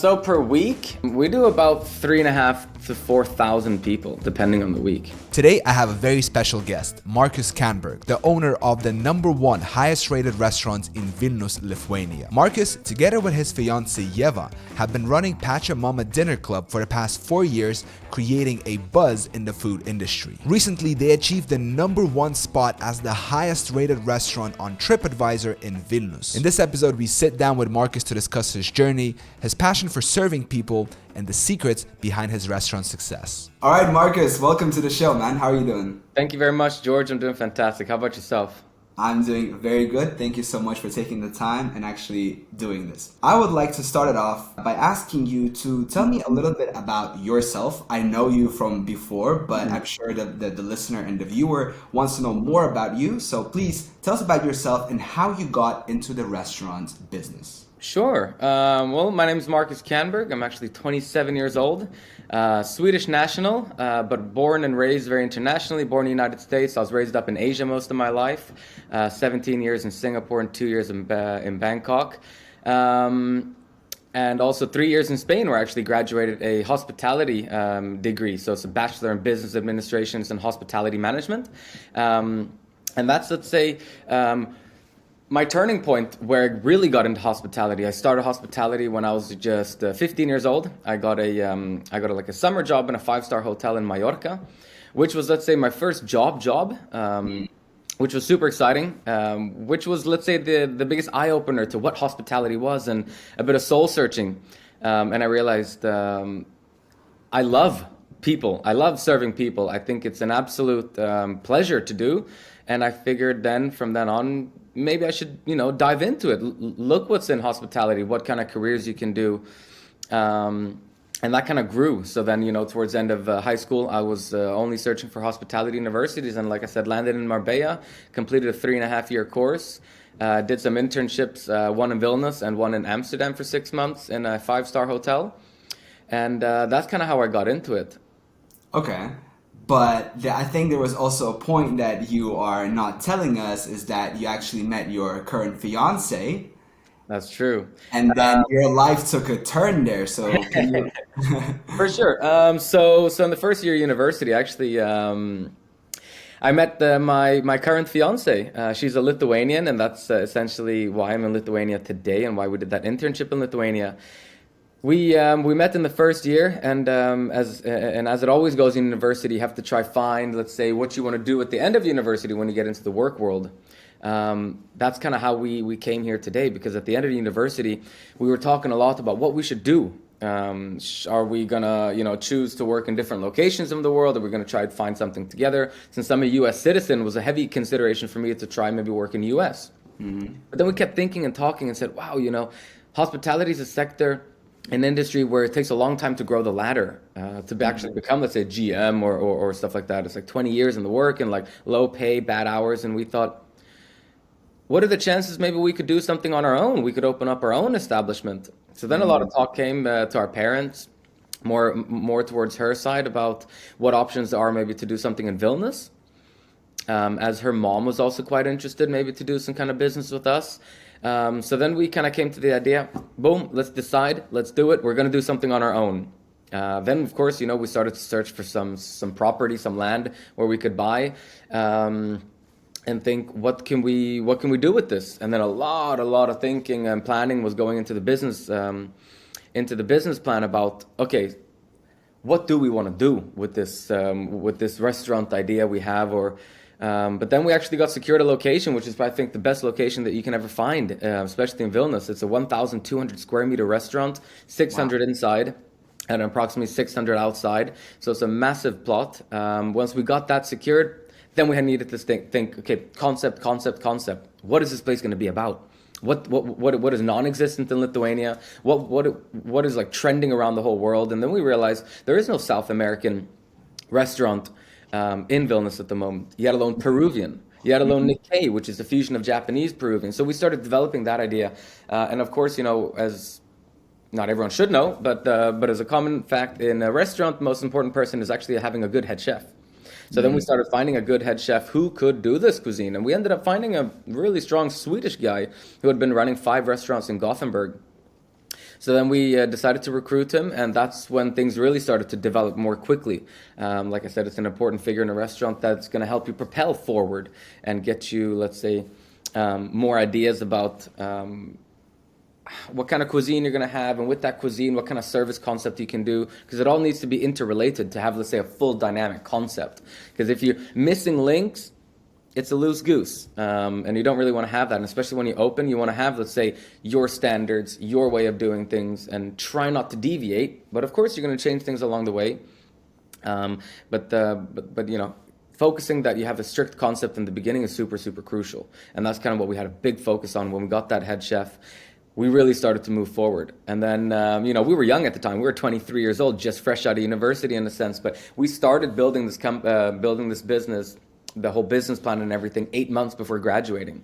So per week, we do about 3,500 to 4,000 people, depending on the week. Today, I have a very special guest, Marcus Kannberg, the owner of the #1 highest rated restaurant in Vilnius, Lithuania. Marcus, together with his fiancée Ieva, have been running Pachamama Dinner Club for the past 4 years, creating a buzz in the food industry. Recently, they achieved the #1 spot as the highest rated restaurant on TripAdvisor in Vilnius. In this episode, we sit down with Marcus to discuss his journey, his passion for serving people, and the secrets behind his restaurant success. All right, Marcus, welcome to the show, man. How are you doing? Thank you very much, George. I'm doing fantastic. How about yourself? I'm doing very good. Thank you so much for taking the time and actually doing this. I would like to start it off by asking you to tell me a little bit about yourself. I know you from before, but I'm sure that the listener and the viewer wants to know more about you. So please tell us about yourself and how you got into the restaurant business. Sure. Well, my name is Marcus Kannberg. I'm actually 27 years old, Swedish national, but born and raised very internationally, born in the United States. I was raised up in Asia most of my life, 17 years in Singapore and 2 years in Bangkok. And also 3 years in Spain, where I actually graduated a hospitality degree. So it's a Bachelor in Business Administration and Hospitality Management. And that's, let's say, my turning point where I really got into hospitality. I started hospitality when I was just 15 years old. I got a summer job in a 5-star hotel in Mallorca, which was, let's say, my first job, which was super exciting, which was, let's say, the biggest eye-opener to what hospitality was and a bit of soul-searching. And I realized I love people. I love serving people. I think it's an absolute pleasure to do. And I figured then, from then on, maybe I should, dive into it. Look what's in hospitality, what kind of careers you can do. And that kind of grew. So then, towards the end of high school, I was only searching for hospitality universities. And like I said, landed in Marbella, completed a 3.5-year course, did some internships, one in Vilnius and one in Amsterdam for 6 months in a 5-star hotel. And that's kind of how I got into it. Okay. But I think there was also a point that you are not telling us, is that you actually met your current fiance. That's true. And then your life took a turn there. So can you... For sure. So in the first year of university, actually, I met my current fiance. She's a Lithuanian, and that's essentially why I'm in Lithuania today and why we did that internship in Lithuania. We met in the first year, and as it always goes in university, you have to try find, let's say, what you want to do at the end of university when you get into the work world. That's kind of how we came here today, because at the end of the university, we were talking a lot about what we should do. Are we gonna choose to work in different locations of the world? Are we gonna try to find something together? Since I'm a U.S. citizen, it was a heavy consideration for me to try maybe work in the U.S. Mm-hmm. But then we kept thinking and talking and said, wow, hospitality is a sector, an industry where it takes a long time to grow the ladder, to actually become, let's say, GM or stuff like that. It's like 20 years in the work and like low pay, bad hours. And we thought, what are the chances maybe we could do something on our own? We could open up our own establishment. So then a lot of talk came to our parents, more towards her side, about what options there are maybe to do something in Vilnius. As her mom was also quite interested maybe to do some kind of business with us. So then we kind of came to the idea, boom, let's decide, let's do it. We're going to do something on our own. Then, of course, we started to search for some property, some land where we could buy, and think, what can we do with this? And then a lot of thinking and planning was going into the business plan about, okay, what do we want to do with this restaurant idea we have, but then we actually got secured a location, which is, I think, the best location that you can ever find, especially in Vilnius. It's a 1,200 square meter restaurant, 600 inside and approximately 600 outside. So it's a massive plot. Once we got that secured, then we had needed to think, okay, concept. What is this place going to be about? What is non-existent in Lithuania? What is like trending around the whole world? And then we realized there is no South American restaurant in Vilnius at the moment, yet alone Peruvian, yet alone Nikkei, which is a fusion of Japanese Peruvian. So we started developing that idea, and of course, as not everyone should know, but as a common fact in a restaurant, the most important person is actually having a good head chef. So then we started finding a good head chef who could do this cuisine, and we ended up finding a really strong Swedish guy who had been running 5 restaurants in Gothenburg. So then we decided to recruit him, and that's when things really started to develop more quickly. Like I said, it's an important figure in a restaurant that's going to help you propel forward and get you, let's say, more ideas about what kind of cuisine you're going to have, and with that cuisine, what kind of service concept you can do, because it all needs to be interrelated to have, let's say, a full dynamic concept. Because if you're missing links, it's a loose goose, and you don't really want to have that. And especially when you open, you want to have, let's say, your standards, your way of doing things, and try not to deviate. But of course, you're going to change things along the way. But you know, focusing that you have a strict concept in the beginning is super, super crucial. And that's kind of what we had a big focus on when we got that head chef. We really started to move forward. And then, you know, we were young at the time. We were 23 years old, just fresh out of university in a sense. But we started building this business, the whole business plan and everything, 8 months before graduating.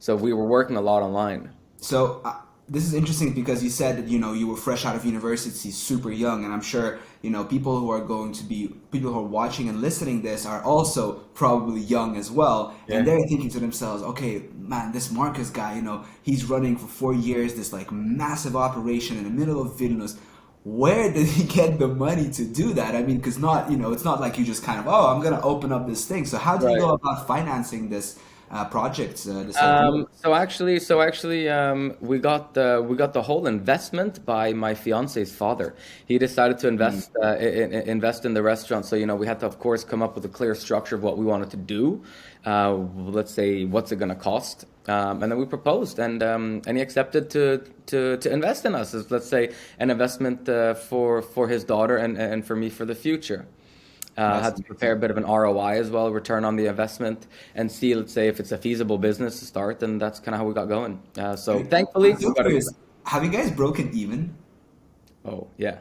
So we were working a lot online. So this is interesting because you said that, you know, you were fresh out of university, super young, and I'm sure, you know, people who are watching and listening this are also probably young as well. Yeah. And they're thinking to themselves, okay, man, this Marcus guy, you know, he's running for 4 years, this like massive operation in the middle of Vilnius. Where did he get the money to do that? I mean, because not, you know, it's not like you just kind of, oh, I'm going to open up this thing. So how do you go about financing this project? So actually, we got the whole investment by my fiance's father. He decided to invest in the restaurant. So, you know, we had to, of course, come up with a clear structure of what we wanted to do. Let's say, what's it going to cost? And then we proposed, and he accepted to invest in us as, let's say, an investment for his daughter and for me for the future. Had to prepare a bit of an ROI as well, return on the investment, and see, let's say, if it's a feasible business to start, and that's kind of how we got going. So thankfully, have you guys broken even? Oh, yeah.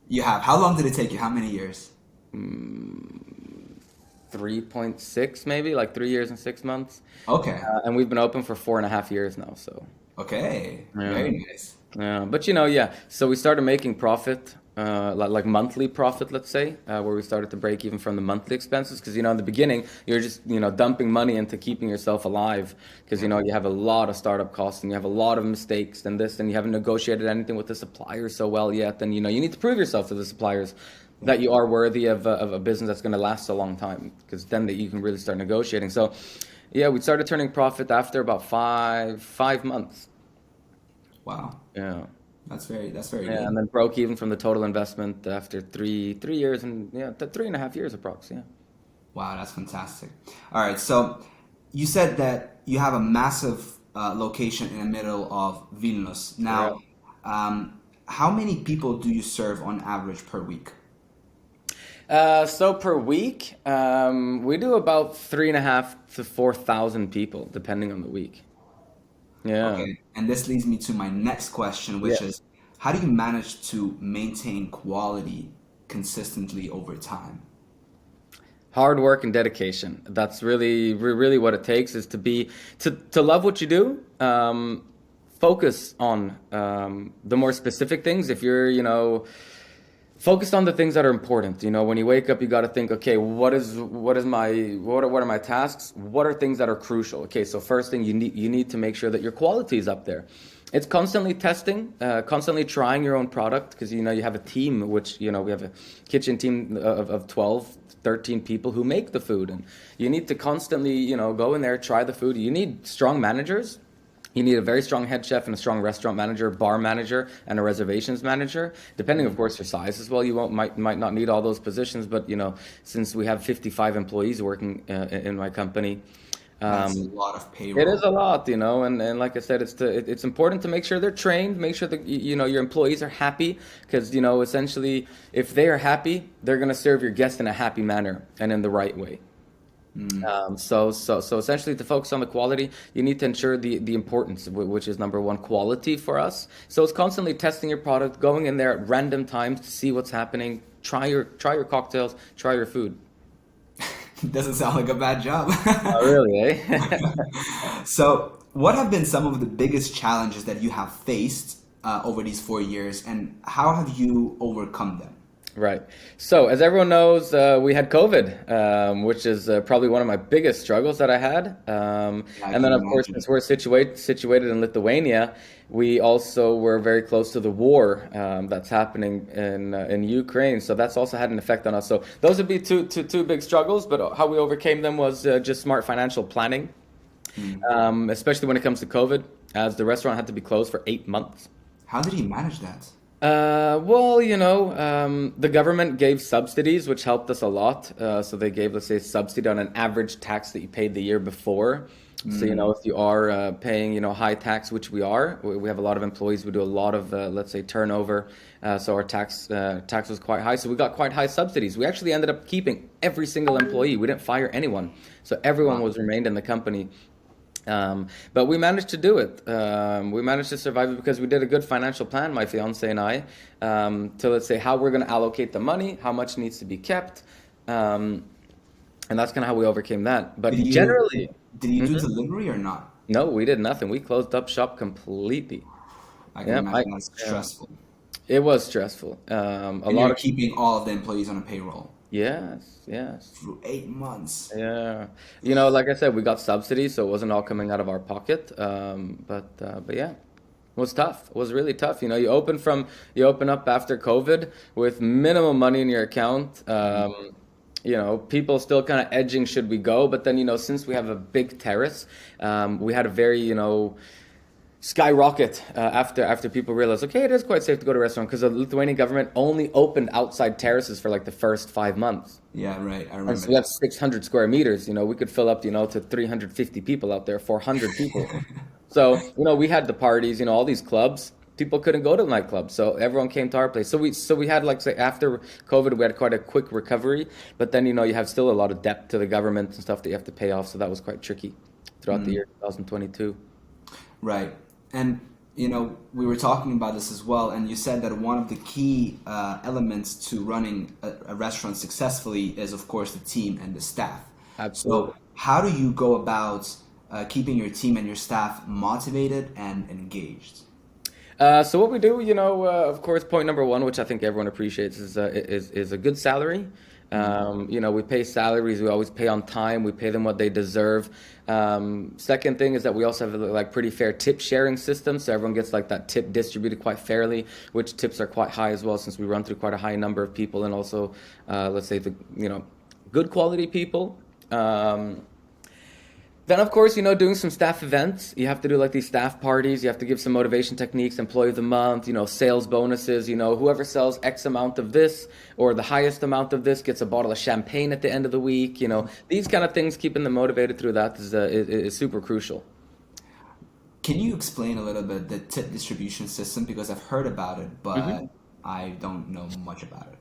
You have. How long did it take you? How many years? 3.6 maybe, like 3 years and 6 months. Okay. And we've been open for 4.5 years now, so. Okay, very nice. Yeah, but you know, yeah. So we started making profit, like monthly profit, let's say, where we started to break even from the monthly expenses. Because, you know, in the beginning, you're just, you know, dumping money into keeping yourself alive. Because, you know, you have a lot of startup costs and you have a lot of mistakes and this, and you haven't negotiated anything with the suppliers so well yet. And, you know, you need to prove yourself to the suppliers that you are worthy of a business that's going to last a long time. Because then that you can really start negotiating. So, yeah, we started turning profit after about five months. Wow. Yeah. That's very good. And then broke even from the total investment after three years and 3.5 years approx. Yeah. Wow, that's fantastic. All right, so you said that you have a massive location in the middle of Vilnius. Now, how many people do you serve on average per week? So per week, we do about 3.5 to 4,000 people, depending on the week. Yeah. Okay. And this leads me to my next question, which is, how do you manage to maintain quality consistently over time? Hard work and dedication. That's really what it takes, is to love what you do. Focus on the more specific things. If you're, you know, focused on the things that are important. You know, when you wake up, you got to think, okay, what are my tasks? What are things that are crucial? Okay, so first thing, you need to make sure that your quality is up there. It's constantly testing, constantly trying your own product, because, you know, you have a team, which, you know, we have a kitchen team of 12, 13 people who make the food, and you need to constantly, you know, go in there, try the food. You need strong managers. You need a very strong head chef and a strong restaurant manager, bar manager, and a reservations manager. Depending, of course, your size as well. You might not need all those positions, but, you know, since we have 55 employees working in my company, that's a lot of payroll. It is a lot, you know, and like I said, it's important to make sure they're trained, make sure that, you know, your employees are happy, because, you know, essentially, if they are happy, they're going to serve your guests in a happy manner and in the right way. So essentially, to focus on the quality, you need to ensure the importance, which is number one, quality for us. So it's constantly testing your product, going in there at random times to see what's happening, try your cocktails, try your food. Doesn't sound like a bad job. Oh, really, eh? So what have been some of the biggest challenges that you have faced over these 4 years, and how have you overcome them? Right. So, as everyone knows, we had COVID, which is probably one of my biggest struggles that I had. I And then, can of course, since imagine. we're situated in Lithuania, we also were very close to the war that's happening in Ukraine. So that's also had an effect on us. So those would be two big struggles. But how we overcame them was just smart financial planning, Mm. especially when it comes to COVID, as the restaurant had to be closed for 8 months. How did he manage that? Well, the government gave subsidies, which helped us a lot. So they gave, let's say, a subsidy on an average tax that you paid the year before. So, Mm. if you are paying, high tax, which we are, we have a lot of employees. We do a lot of, let's say, turnover. So our tax was quite high. So we got quite high subsidies. We actually ended up keeping every single employee. We didn't fire anyone. So everyone Wow. was remained in the company. But we managed to do it. We managed to survive it because we did a good financial plan, my fiance and I, to let's say how we're going to allocate the money, how much needs to be kept, and that's kind of how we overcame that. But Did you generally, did you do Mhm. delivery or not? No, we did nothing. We closed up shop completely. I can Yeah, imagine that's yeah, stressful. it was stressful. A And lot you're of keeping all of the employees on a payroll yes, yes. through 8 months. Yeah, like I said, we got subsidies, so it wasn't all coming out of our pocket. But yeah, it was tough. It was really tough. You open up after COVID with minimal money in your account. People still kind of edging should we go, but then since we have a big terrace, we had a very skyrocket after people realized, okay, it is quite safe to go to a restaurant because the Lithuanian government only opened outside terraces for like the first 5 months. Yeah, right. I And remember so we have that. 600 square meters. We could fill up, to 350 people out there, 400 people. So, we had the parties, all these clubs. People couldn't go to the nightclubs, so everyone came to our place. So we had like say after COVID, we had quite a quick recovery. But then you have still a lot of debt to the government and stuff that you have to pay off. So that was quite tricky throughout the Mm, year 2022. right. And we were talking about this as well, and you said that one of the key elements to running a restaurant successfully is, of course, the team and the staff. So, Absolutely. how do you go about keeping your team and your staff motivated and engaged? So what we do, of course, point number one, which I think everyone appreciates, is a good salary. We pay salaries. We always pay on time. We pay them what they deserve. Second thing is that we also have a like pretty fair tip sharing system, so everyone gets like that tip distributed quite fairly, which tips are quite high as well, since we run through quite a high number of people, and also, let's say good quality people. Then, of course, doing some staff events. You have to do like these staff parties. You have to give some motivation techniques, employee of the month, sales bonuses. Whoever sells X amount of this or the highest amount of this gets a bottle of champagne at the end of the week. These kind of things, keeping them motivated through that is super crucial. Can you explain a little bit the tip distribution system? Because I've heard about it, but I don't know much about it.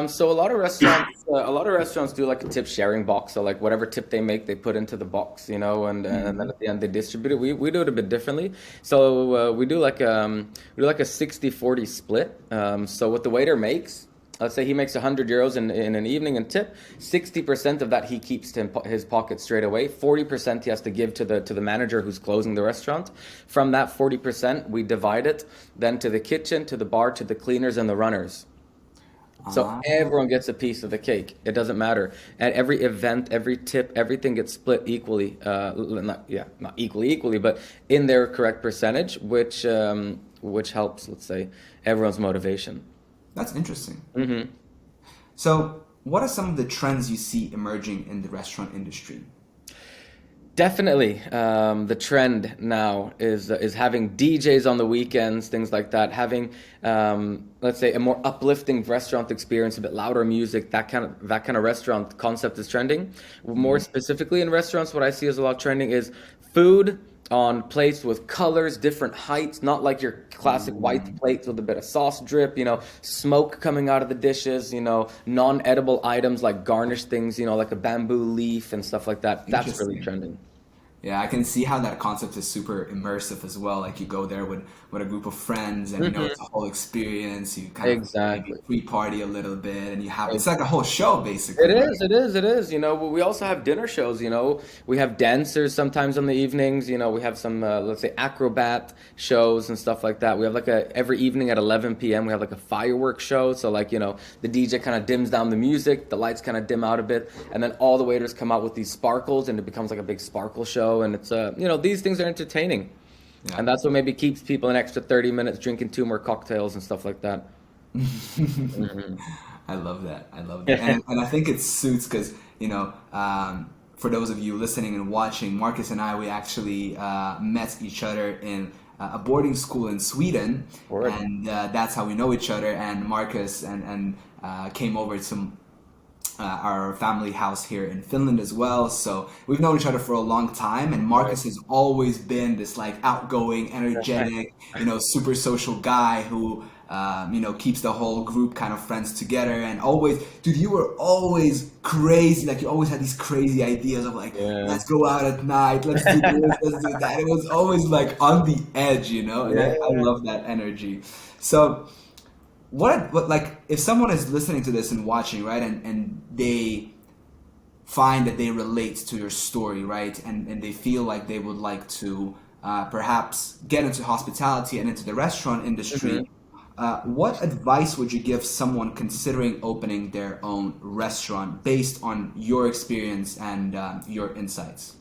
So a lot of restaurants do like a tip sharing box. So like whatever tip they make, they put into the box, and then at the end they distribute it. We do it a bit differently. So we do like a 60-40 split. So what the waiter makes, let's say he makes 100 euros in an evening in tip, 60% of that he keeps to his pocket straight away. 40% he has to give to the manager who's closing the restaurant. From that 40%, we divide it then to the kitchen, to the bar, to the cleaners and the runners. So Ah, everyone gets a piece of the cake. It doesn't matter. At every event, every tip, everything gets split equally. Not equally, but in their correct percentage, which helps, let's say, everyone's motivation. that's interesting. hmm So, what are some of the trends you see emerging in the restaurant industry? Definitely, the trend now is having DJs on the weekends, things like that. Having, let's say, a more uplifting restaurant experience, a bit louder music. That kind of restaurant concept is trending. More specifically in restaurants, what I see as a lot trending is food on plates with colors, different heights, not like your classic white plates with a bit of sauce drip. Smoke coming out of the dishes. Non-edible items like garnish things. Like a bamboo leaf and stuff like that. That's really Interesting. trending. Yeah, I can see how that concept is super immersive as well. Like you go there with a group of friends and you know it's a whole experience. You kind of maybe Exactly. pre-party a little bit and you have it's Ex- like a whole show It basically, right? is, it is, it is. You know, we also have dinner shows. You know, we have dancers sometimes on the evenings. You know, we have some, let's say, acrobat shows and stuff like that. We have like every evening at 11 p.m. we have like a fireworks show. So like, you know, the DJ kind of dims down the music, the lights kind of dim out a bit, and then all the waiters come out with these sparkles, and it becomes like a big sparkle show. And it's, you know, these things are entertaining, Yeah. and that's what maybe keeps people an extra 30 minutes drinking two more cocktails and stuff like that. Mhm. I love that. I love that. And I think it suits because, you know, for those of you listening and watching, Marcus and I, we actually met each other in a boarding school in Sweden. Word. And that's how we know each other. And Marcus and came over to our family house here in Finland as well. So we've known each other for a long time. And Marcus has always been this like outgoing, energetic, you know, super social guy who you know, keeps the whole group kind of friends together and always, dude, you were always crazy. Like you always had these crazy ideas of like, Yeah. let's go out at night, let's do this, let's do that. It was always like on the edge, you know, and I Yeah. love that energy. So what like if someone is listening to this and watching, right, and they find that they relate to your story, right, and they feel like they would like to perhaps get into hospitality and into the restaurant industry, what advice would you give someone considering opening their own restaurant based on your experience and your insights?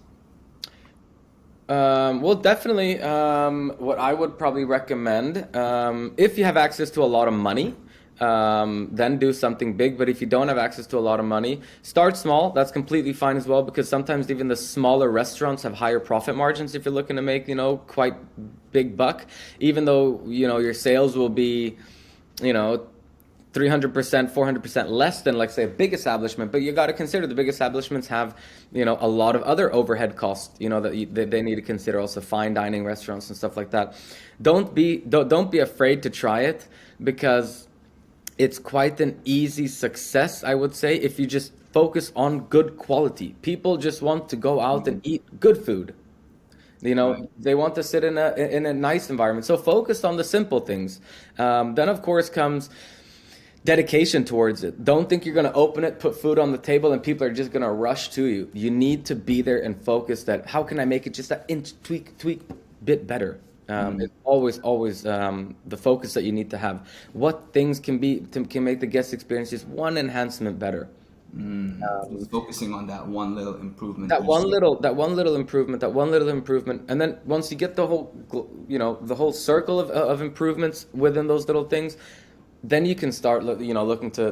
Well, definitely, what I would probably recommend, if you have access to a lot of money, then do something big. But if you don't have access to a lot of money, start small. That's completely fine as well, because sometimes even the smaller restaurants have higher profit margins if you're looking to make, you know, quite big buck, even though, you know, your sales will be, you know, 300%, 400% less than, like, say, a big establishment. But you got to consider the big establishments have, you know, a lot of other overhead costs, you know, that they need to consider, also fine dining restaurants and stuff like that. Don't be afraid to try it, because it's quite an easy success, I would say, if you just focus on good quality. People just want to go out and eat good food. You know, Right. they want to sit in a nice environment. So focus on the simple things. Then, of course, comes dedication towards it. Don't think you're going to open it, put food on the table, and people are just going to rush to you. You need to be there and focus that, how can I make it just that inch, tweak bit better? It's always the focus that you need to have. What things can make the guest experience just one enhancement better? Just focusing on that one little improvement That each one day. little improvement, and then once you get the whole, you know, the whole circle of improvements within those little things, then you can start, you know, looking to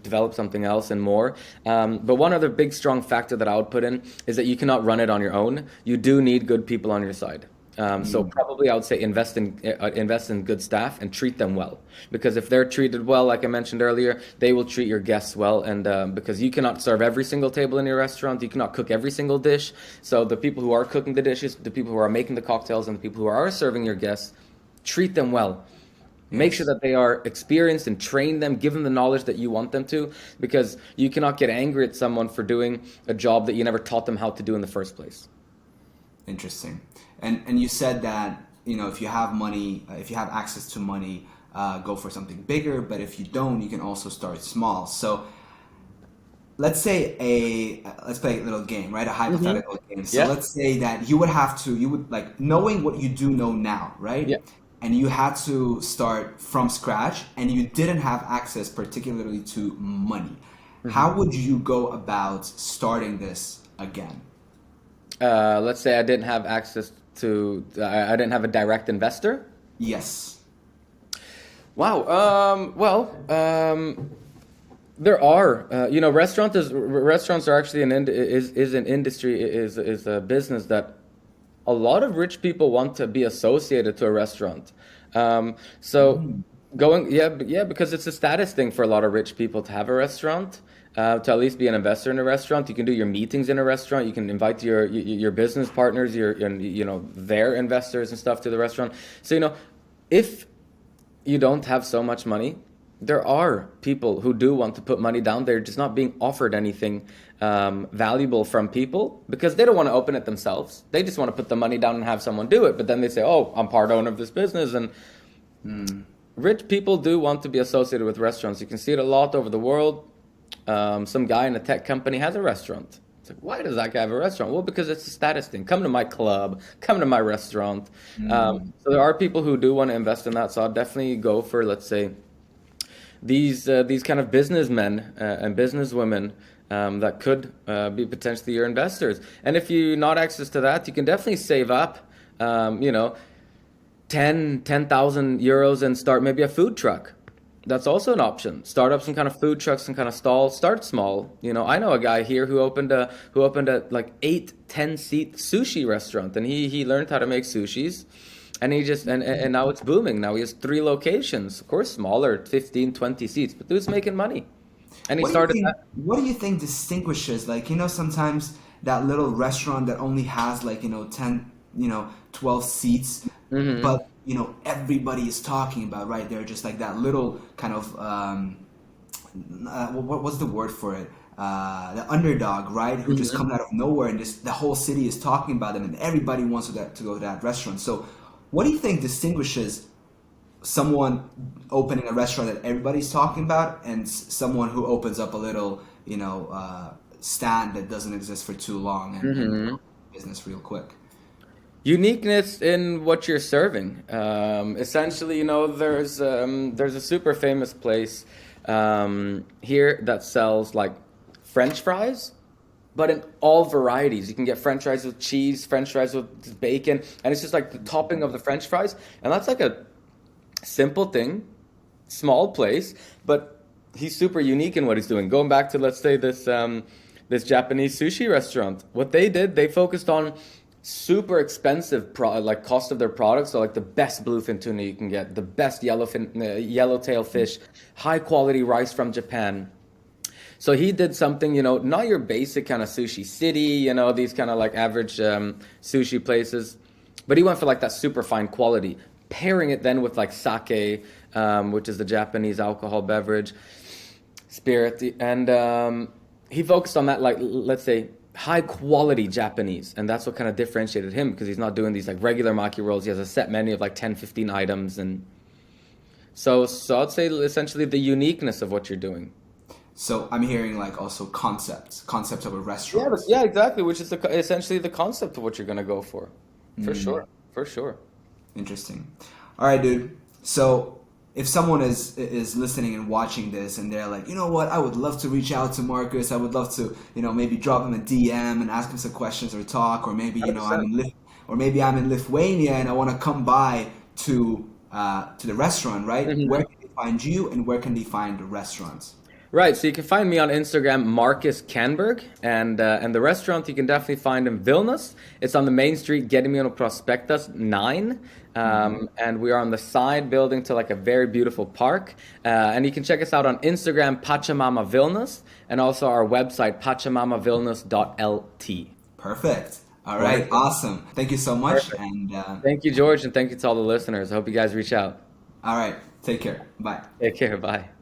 develop something else and more. But one other big strong factor that I would put in is that you cannot run it on your own. You do need good people on your side. So probably I would say invest in good staff and treat them well, because if they're treated well, like I mentioned earlier, they will treat your guests well. And because you cannot serve every single table in your restaurant, you cannot cook every single dish. So the people who are cooking the dishes, the people who are making the cocktails, and the people who are serving your guests, treat them well. Make sure that they are experienced and train them, give them the knowledge that you want them to, because you cannot get angry at someone for doing a job that you never taught them how to do in the first place. Interesting. And you said that, you know, if you have money, if you have access to money, go for something bigger. But if you don't, you can also start small. So let's say let's play a little game, right? A hypothetical game. So Yeah. let's say that you would like, knowing what you do know now, right? Yeah. And you had to start from scratch and you didn't have access particularly to money. How would you go about starting this again? Let's say I didn't have access to, I didn't have a direct investor. Yes. Wow. There are, you know, restaurants are actually is an industry, is a business that a lot of rich people want to be associated to a restaurant. Because it's a status thing for a lot of rich people to have a restaurant. To at least be an investor in a restaurant. You can do your meetings in a restaurant. You can invite your business partners, you know, their investors and stuff to the restaurant. So, you know, if you don't have so much money, There are people who do want to put money down. They're just not being offered anything valuable from people because they don't want to open it themselves. They just want to put the money down and have someone do it. But then they say, "Oh, I'm part owner of this business." And rich people do want to be associated with restaurants. You can see it a lot over the world. Some guy in a tech company has a restaurant. It's like, why does that guy have a restaurant? Well, because it's a status thing. Come to my club. Come to my restaurant. So there are people who do want to invest in that. So I'll definitely go for, let's say, these kind of businessmen and businesswomen that could be potentially your investors. And if you not access to that, you can definitely save up, 10,000 euros and start maybe a food truck. That's also an option. Start up some kind of food truck, some kind of stall. Start small. I know a guy here who opened a like 8-10 seat sushi restaurant, and he learned how to make sushis, and he just and now it's booming. Now he has 3 locations, of course smaller, 15-20 seats, but dude's making money. And he started that. What do you think distinguishes, like, sometimes that little restaurant that only has, like, 10, 12 seats, but everybody is talking about, right? They're just like that little kind of what's the word for it? The underdog, right? Who just come out of nowhere, and just the whole city is talking about them, and everybody wants to go to that restaurant. So, what do you think distinguishes someone opening a restaurant that everybody's talking about, and someone who opens up a little, stand that doesn't exist for too long and business real quick? Uniqueness in what you're serving. Essentially, there's a super famous place here that sells like French fries, but in all varieties. You can get French fries with cheese, French fries with bacon, and it's just like the topping of the French fries. And that's like a simple thing, small place, but he's super unique in what he's doing. Going back to, let's say, this Japanese sushi restaurant, what they did, they focused on super expensive cost of their products. So like the best bluefin tuna you can get, the best yellowtail fish, high quality rice from Japan. So he did something, not your basic kind of sushi city, these kind of like average sushi places, but he went for like that super fine quality, pairing it then with like sake, which is the Japanese alcohol beverage, spirit, and he focused on that, like, let's say, high quality Japanese, and that's what kind of differentiated him, because he's not doing these like regular maki rolls. He has a set menu of like 10-15 items, and so I'd say essentially the uniqueness of what you're doing. So I'm hearing like also concepts of a restaurant. Yeah, exactly, which is essentially the concept of what you're going to go for sure. Interesting. All right, dude. So if someone is listening and watching this, and they're like, you know what, I would love to reach out to Marcus. I would love to, maybe drop him a DM and ask him some questions or talk, or maybe I'm in Lithuania and I want to come by to the restaurant, right? Where can they find you, and where can they find the restaurants? Right, so you can find me on Instagram, Marcus Kannberg, and the restaurant you can definitely find in Vilnius. It's on the main street, Gedimino Prospektas 9, and we are on the side building to like a very beautiful park. And you can check us out on Instagram, Pachamama Vilnius, and also our website, pachamamavilnius.lt. Perfect. All right, awesome. Thank you so much. Perfect. And thank you, George, and thank you to all the listeners. I hope you guys reach out. All right, take care. Bye. Take care, bye.